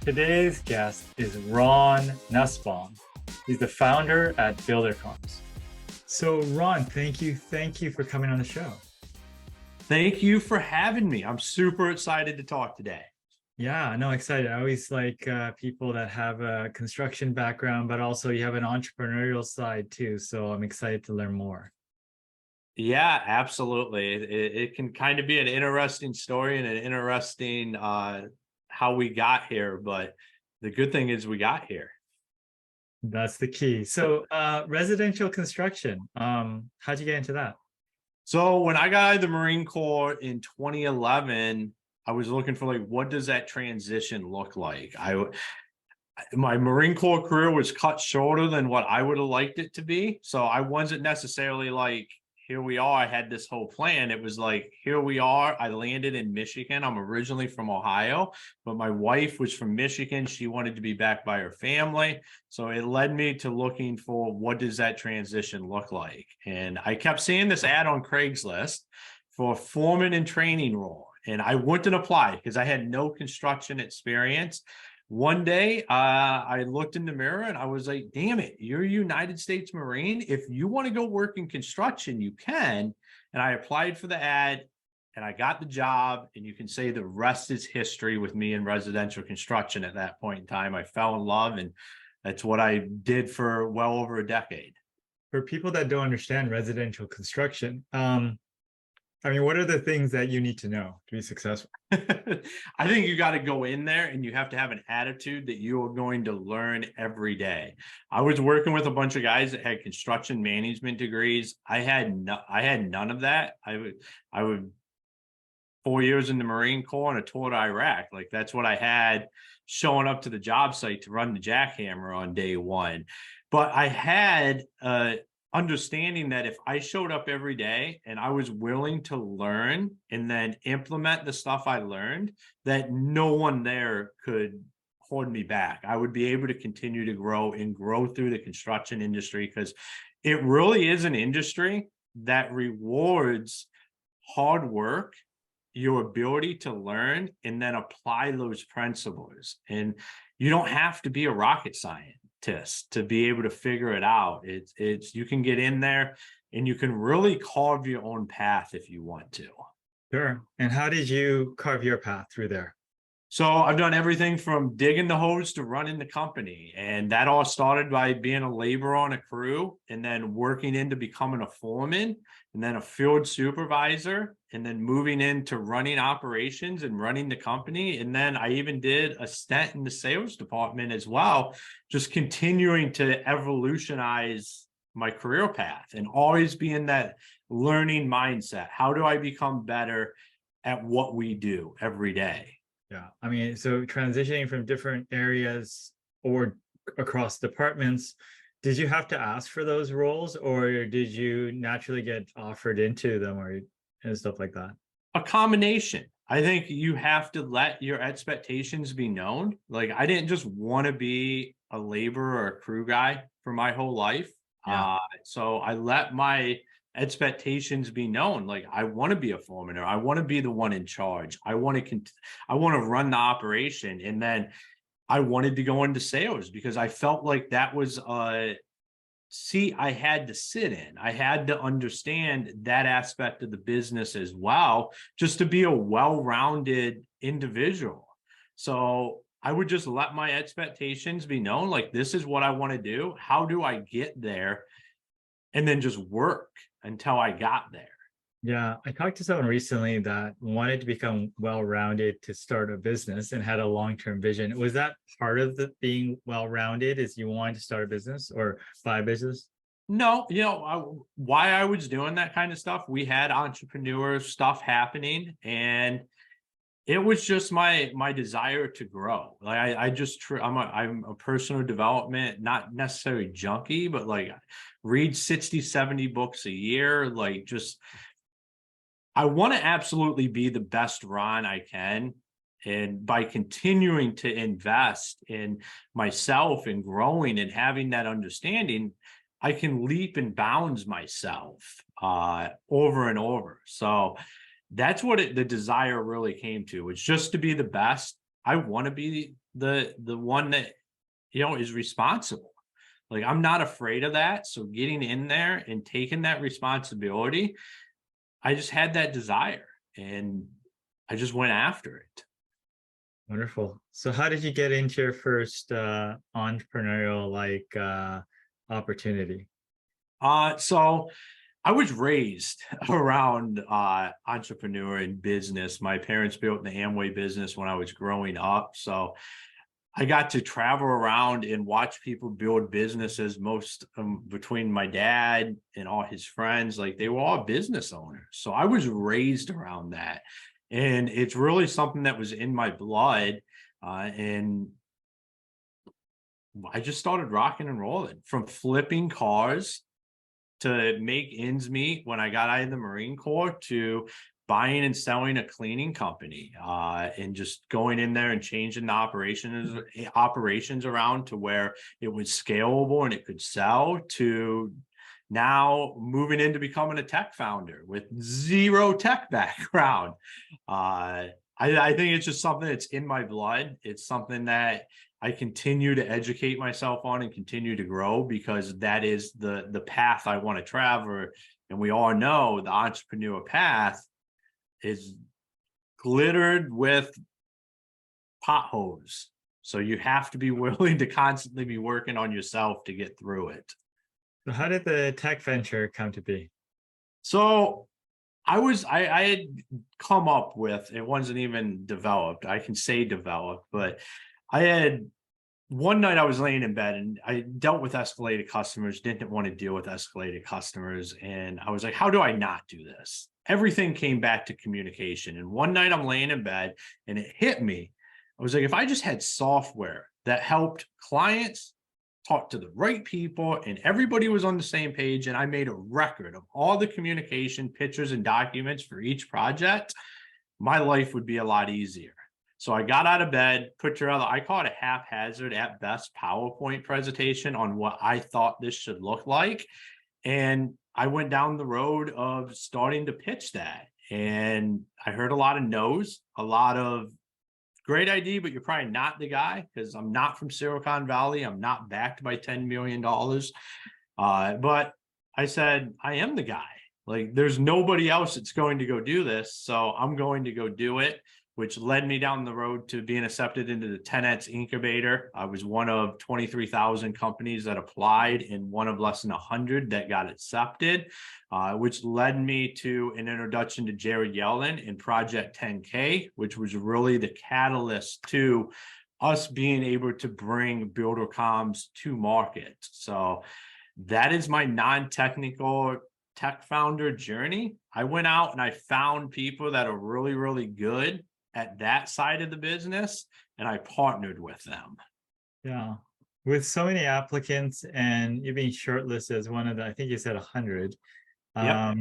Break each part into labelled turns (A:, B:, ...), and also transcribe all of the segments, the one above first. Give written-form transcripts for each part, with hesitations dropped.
A: Today's guest is Ron Nussbaum. He's the founder at BuilderComs. So Ron, thank you for coming on the show.
B: Thank you for having me. I'm super excited to talk today.
A: Yeah, no, excited. I always like people that have a construction background, but also you have an entrepreneurial side too. So I'm excited to learn more.
B: Yeah, absolutely. It can kind of be an interesting story and an interesting how we got here, but the good thing is we got here.
A: That's the key. So residential construction, how'd you get into that?
B: So when I got out of the Marine Corps in 2011, I was looking for like, what does that transition look like? My Marine Corps career was cut shorter than what I would have liked it to be. So I wasn't necessarily like, here we are. I had this whole plan. It was like, here we are. I landed in Michigan. I'm originally from Ohio, but my wife was from Michigan. She wanted to be back by her family. So it led me to looking for what does that transition look like? And I kept seeing this ad on Craigslist for a foreman and training role. And I wouldn't apply because I had no construction experience. One day, I looked in the mirror and I was like, damn it, you're a United States Marine. If you want to go work in construction, you can. And I applied for the ad and I got the job. And you can say the rest is history with me in residential construction at that point in time. I fell in love, and that's what I did for well over a decade.
A: For people that don't understand residential construction, what are the things that you need to know to be successful?
B: I think you got to go in there and you have to have an attitude that you are going to learn every day. I was working with a bunch of guys that had construction management degrees. I had none of that. I would 4 years in the Marine Corps and a tour to Iraq. Like that's what I had showing up to the job site to run the jackhammer on day one. But I had understanding that if I showed up every day and I was willing to learn and then implement the stuff I learned, that no one there could hold me back. I would be able to continue to grow and grow through the construction industry because it really is an industry that rewards hard work, your ability to learn, and then apply those principles. And you don't have to be a rocket scientist to be able to figure it out. It's you can get in there and you can really carve your own path if you want to.
A: Sure. And how did you carve your path through there?
B: So I've done everything from digging the hose to running the company. And that all started by being a laborer on a crew and then working into becoming a foreman and then a field supervisor and then moving into running operations and running the company. And then I even did a stint in the sales department as well, just continuing to evolutionize my career path and always be in that learning mindset. How do I become better at what we do every day?
A: Yeah, so transitioning from different areas or across departments, did you have to ask for those roles or did you naturally get offered into them and stuff like that?
B: A combination. I think you have to let your expectations be known. Like I didn't just want to be a laborer or a crew guy for my whole life.
A: Yeah.
B: So I let my expectations be known. Like I want to be a foreman, or I want to be the one in charge. I want to run the operation. And then I wanted to go into sales because I felt like that was a seat I had to sit in. I had to understand that aspect of the business as well, just to be a well-rounded individual. So I would just let my expectations be known. Like, this is what I want to do. How do I get there? And then just work until I got there.
A: Yeah, I talked to someone recently that wanted to become well-rounded to start a business and had a long-term vision. Was that part of the being well-rounded, is you wanted to start a business or buy a business?
B: No, why I was doing that kind of stuff, we had entrepreneur stuff happening, and it was just my desire to grow. Like I'm a personal development, not necessarily junkie, but like read 60, 70 books a year. Like just I want to absolutely be the best Ron I can. And by continuing to invest in myself and growing and having that understanding, I can leap and bounds myself over and over. So that's what the desire really came to. It's just to be the best. I want to be the one that, is responsible. Like, I'm not afraid of that. So getting in there and taking that responsibility, I just had that desire and I just went after it.
A: Wonderful. So how did you get into your first entrepreneurial opportunity?
B: So I was raised around entrepreneur and business. My parents built the Amway business when I was growing up. So I got to travel around and watch people build businesses, most between my dad and all his friends, like they were all business owners. So I was raised around that. And it's really something that was in my blood. And I just started rocking and rolling from flipping cars to make ends meet when I got out of the Marine Corps to buying and selling a cleaning company, and just going in there and changing the operations around to where it was scalable and it could sell, to now moving into becoming a tech founder with zero tech background. I think it's just something that's in my blood. It's something that I continue to educate myself on and continue to grow, because that is the path I want to travel. And we all know the entrepreneur path is glittered with potholes. So you have to be willing to constantly be working on yourself to get through it.
A: So how did the tech venture come to be?
B: So I had come up with, it wasn't even developed. I can say developed, but I had one night I was laying in bed and I dealt with escalated customers, didn't want to deal with escalated customers. And I was like, how do I not do this? Everything came back to communication. And one night I'm laying in bed and it hit me. I was like, if I just had software that helped clients talk to the right people and everybody was on the same page, and I made a record of all the communication, pictures, and documents for each project, my life would be a lot easier. So I got out of bed, put together, I call it a haphazard at best PowerPoint presentation on what I thought this should look like. And I went down the road of starting to pitch that. And I heard a lot of no's, a lot of great idea, but you're probably not the guy, because I'm not from Silicon Valley. I'm not backed by $10 million. But I said, I am the guy. Like, there's nobody else that's going to go do this. So I'm going to go do it, which led me down the road to being accepted into the Tats incubator. I was one of 23,000 companies that applied and one of less than 100 that got accepted, which led me to an introduction to Jared Yellen in Project 10K, which was really the catalyst to us being able to bring BuilderComs to market. So that is my non-technical tech founder journey. I went out and I found people that are really, really good at that side of the business, and I partnered with them.
A: Yeah. With so many applicants and you being shortlisted as one of the, I think you said 100.
B: Yep.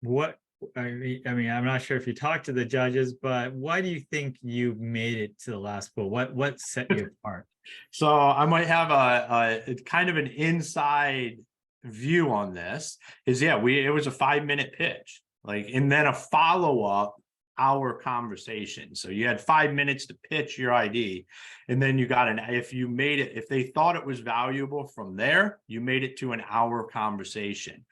A: What, I mean, I'm not sure if you talked to the judges, but why do you think you made it to the last pool? What set you apart?
B: So I might have a kind of an inside view on this. Is it was a 5-minute pitch, like, and then a follow-up hour conversation. So you had 5 minutes to pitch your ID, and then you got if you made it, if they thought it was valuable from there, you made it to an hour conversation.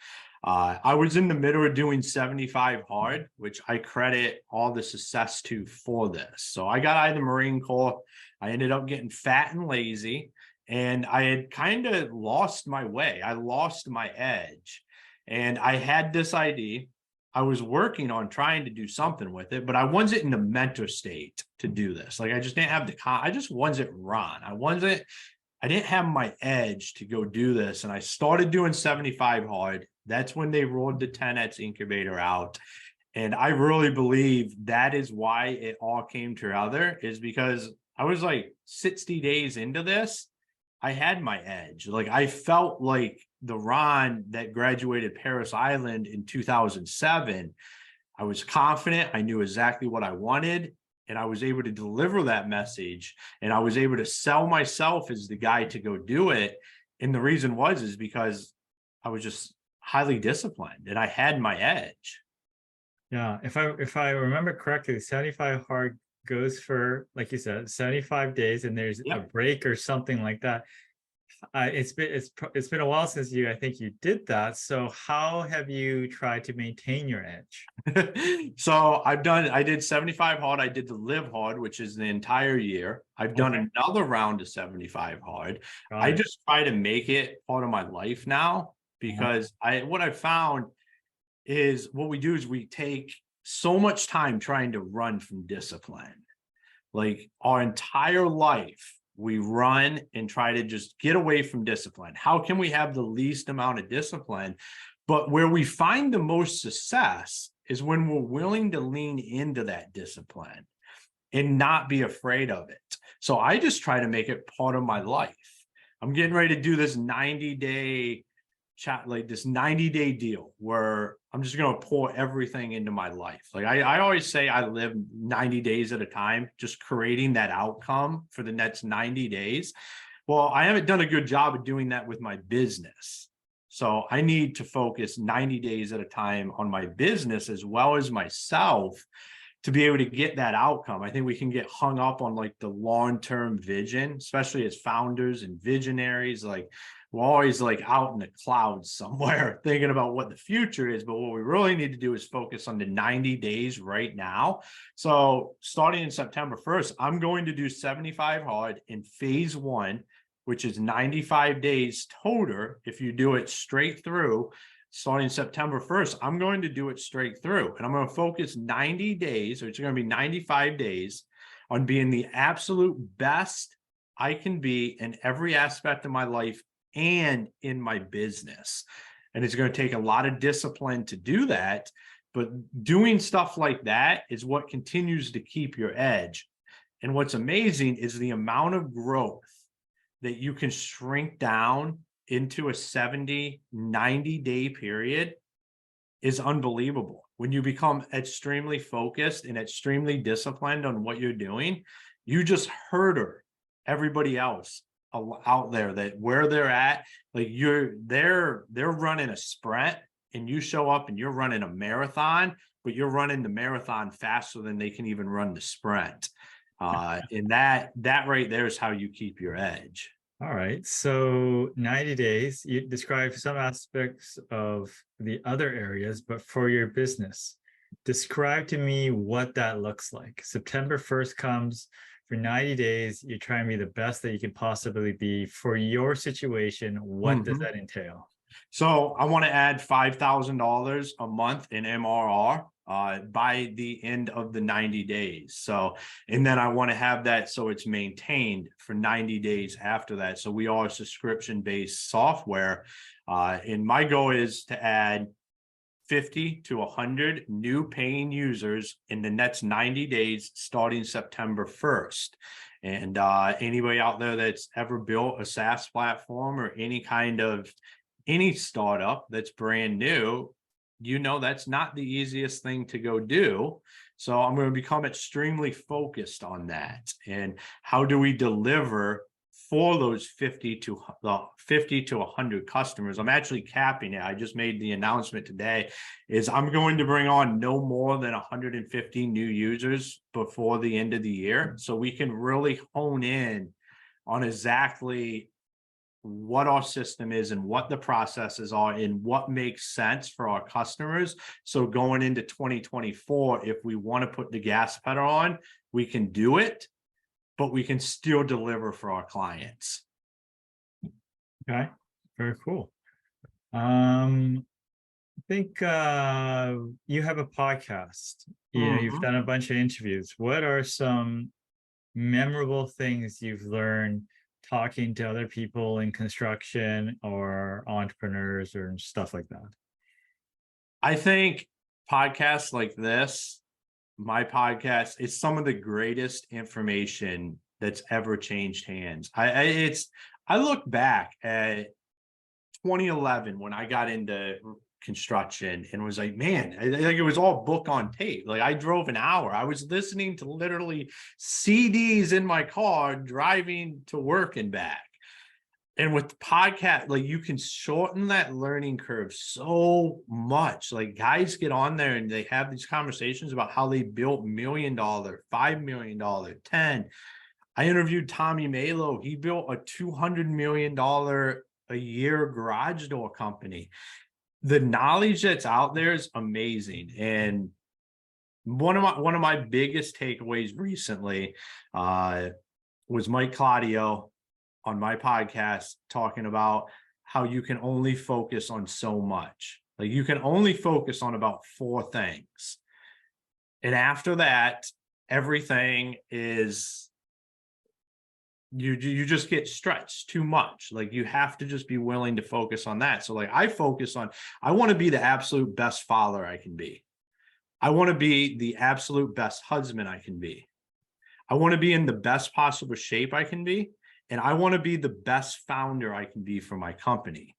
B: I was in the middle of doing 75 hard, which I credit all the success to for this. So I got out of the Marine Corps. I ended up getting fat and lazy, and I had kind of lost my way. I lost my edge, and I had this idea. I was working on trying to do something with it, but I wasn't in the mental state to do this. Like, I just didn't have I just wasn't Ron. I didn't have my edge to go do this. And I started doing 75 hard. That's when they rolled the 10X incubator out. And I really believe that is why it all came together, is because I was like 60 days into this. I had my edge. Like, I felt like the Ron that graduated Paris Island in 2007. I was confident. I knew exactly what I wanted, and I was able to deliver that message, and I was able to sell myself as the guy to go do it. And the reason is because I was just highly disciplined and I had my edge.
A: Yeah, if I remember correctly, 75 hard goes for, like you said, 75 days and there's a
B: Yep.
A: break or something like that. It's been a while since I think you did that. So how have you tried to maintain your edge?
B: So I did 75 hard. I did the live hard, which is the entire year. I've done
A: Okay,
B: another round of 75 hard.
A: got
B: I
A: it.
B: just try to make it part of my life now
A: Uh-huh.
B: because what I found is what we do is we take so much time trying to run from discipline. Like our entire life, we run and try to just get away from discipline. How can we have the least amount of discipline? But where we find the most success is when we're willing to lean into that discipline and not be afraid of it. So I just try to make it part of my life. I'm getting ready to do this 90-day chat, like this 90-day deal where I'm just going to pour everything into my life. Like I always say I live 90 days at a time, just creating that outcome for the next 90 days. Well, I haven't done a good job of doing that with my business. So I need to focus 90 days at a time on my business as well as myself to be able to get that outcome. I think we can get hung up on like the long-term vision, especially as founders and visionaries. Like we're always like out in the clouds somewhere thinking about what the future is. But what we really need to do is focus on the 90 days right now. So starting in September 1st, I'm going to do 75 hard in phase one, which is 95 days total. If you do it straight through, starting September 1st, I'm going to do it straight through. And I'm going to focus 90 days, or it's going to be 95 days, on being the absolute best I can be in every aspect of my life and in my business. And it's going to take a lot of discipline to do that. But doing stuff like that is what continues to keep your edge. And what's amazing is the amount of growth that you can shrink down into a 70, 90-day period is unbelievable. When you become extremely focused and extremely disciplined on what you're doing, you just hurter everybody else out there that where they're at, like they're running a sprint and you show up and you're running a marathon, but you're running the marathon faster than they can even run the sprint. And that right there is how you keep your edge.
A: All right. So 90 days, you describe some aspects of the other areas, but for your business, describe to me what that looks like. September 1st comes for 90 days. You're trying to be the best that you can possibly be for your situation. What does that entail?
B: So I want to add $5,000 a month in MRR by the end of the 90 days. So, and then I want to have that so it's maintained for 90 days after that. So we are subscription-based software. And my goal is to add 50 to 100 new paying users in the next 90 days, starting September 1st. And anybody out there that's ever built a SaaS platform or any startup that's brand new, you know, that's not the easiest thing to go do. So I'm going to become extremely focused on that. And how do we deliver for those 50 to 100 customers? I'm actually capping it. I just made the announcement today is I'm going to bring on no more than 150 new users before the end of the year. So we can really hone in on exactly what our system is and what the processes are and what makes sense for our customers. So going into 2024, if we want to put the gas pedal on, we can do it, but we can still deliver for our clients.
A: Okay, very cool. I think you have a podcast. You've done a bunch of interviews. What are some memorable things you've learned talking to other people in construction or entrepreneurs or stuff like that?
B: I think podcasts like this, my podcast, is some of the greatest information that's ever changed hands. I look back at 2011 when I got into construction and was like, man, like it was all book on tape. Like I drove an hour. I was listening to literally CDs in my car driving to work and back. And with podcast, like you can shorten that learning curve so much. Like guys get on there and they have these conversations about how they built $1 million, $5 million, 10. I interviewed Tommy Malo. He built a $200 million a year garage door company. The knowledge that's out there is amazing. And one of my biggest takeaways recently was Mike Claudio on my podcast talking about how you can only focus on so much. Like you can only focus on about 4 things. And after that, everything is, you just get stretched too much. Like you have to just be willing to focus on that. So like I want to be the absolute best father I can be. I want to be the absolute best husband I can be. I want to be in the best possible shape I can be. And I want to be the best founder I can be for my company.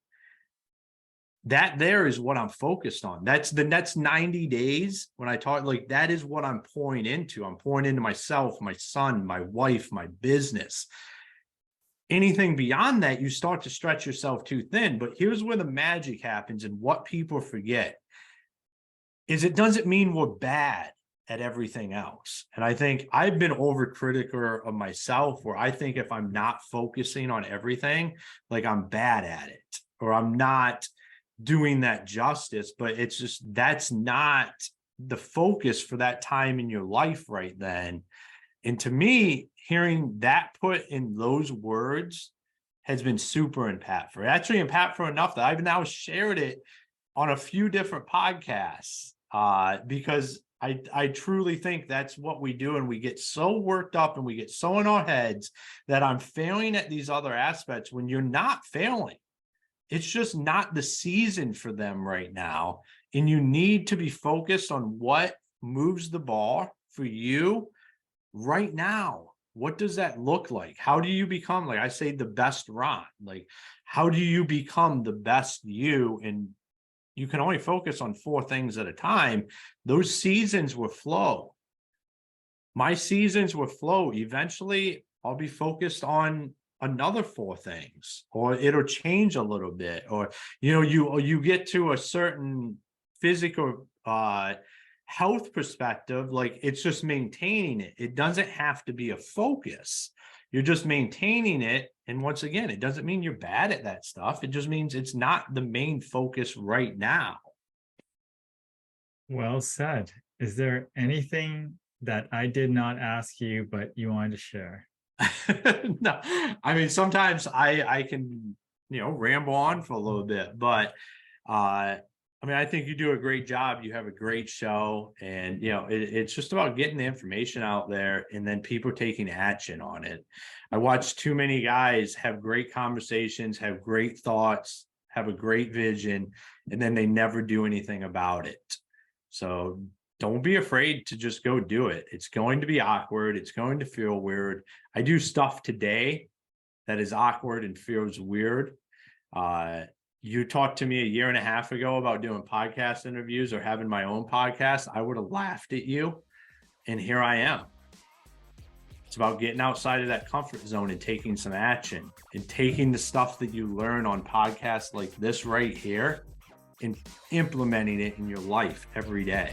B: That there is what I'm focused on. That's the next 90 days when I talk, like that is what I'm pouring into. I'm pouring into myself, my son, my wife, my business. Anything beyond that, you start to stretch yourself too thin. But here's where the magic happens, and what people forget is it doesn't mean we're bad at everything else. And I think I've been overcritical of myself, where I think if I'm not focusing on everything, like I'm bad at it, or I'm not doing that justice. But it's just, that's not the focus for that time in your life right then. And to me, hearing that put in those words has been super impactful. Actually impactful enough that I've now shared it on a few different podcasts, because I truly think that's what we do. And we get so worked up and we get so in our heads that I'm failing at these other aspects, when you're not failing. It's just not the season for them right now. And you need to be focused on what moves the ball for you right now. What does that look like? How do you become, like I say, the best Ron? Like, how do you become the best you? And you can only focus on 4 things at a time. Those seasons will flow. My seasons will flow. Eventually, I'll be focused on another 4 things, or it'll change a little bit. Or, you get to a certain physical health perspective, like it's just maintaining it. It doesn't have to be a focus. You're just maintaining it. And once again, it doesn't mean you're bad at that stuff. It just means it's not the main focus right now.
A: Well said. Is there anything that I did not ask you, but you wanted to share?
B: No, I mean, sometimes I can, ramble on for a little bit, but I mean, I think you do a great job. You have a great show, and it's just about getting the information out there and then people taking action on it. I watch too many guys have great conversations, have great thoughts, have a great vision, and then they never do anything about it. So don't be afraid to just go do it. It's going to be awkward. It's going to feel weird. I do stuff today that is awkward and feels weird. You talked to me a year and a half ago about doing podcast interviews or having my own podcast, I would have laughed at you. And here I am. It's about getting outside of that comfort zone and taking some action, and taking the stuff that you learn on podcasts like this right here and implementing it in your life every day.